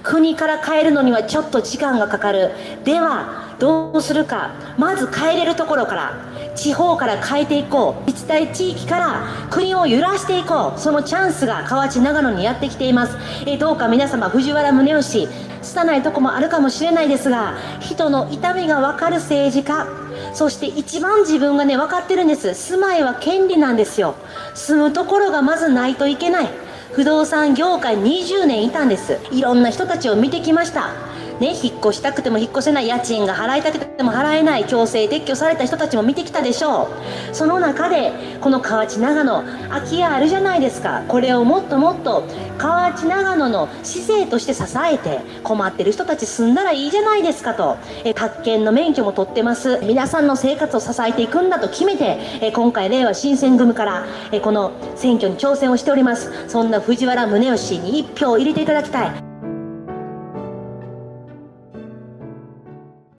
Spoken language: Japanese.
国から変えるのにはちょっと時間がかかる。ではどうするか。まず変えれるところから、地方から変えていこう。自治体地域から国を揺らしていこう。そのチャンスが河内長野にやってきています。どうか皆様、藤原宗義、拙いとこもあるかもしれないですが、人の痛みが分かる政治家、そして一番自分がね分かってるんです。住まいは権利なんですよ。住むところがまずないといけない。不動産業界20年いたんです。いろんな人たちを見てきましたね。引っ越したくても引っ越せない、家賃が払いたくても払えない、強制撤去された人たちも見てきたでしょう。その中でこの河内長野、空き家あるじゃないですか。これをもっともっと河内長野の市政として支えて、困ってる人たち住んだらいいじゃないですかと。宅建の免許も取ってます。皆さんの生活を支えていくんだと決めて、今回令和新選組からこの選挙に挑戦をしております。そんな藤原宗義に1票入れていただきたい。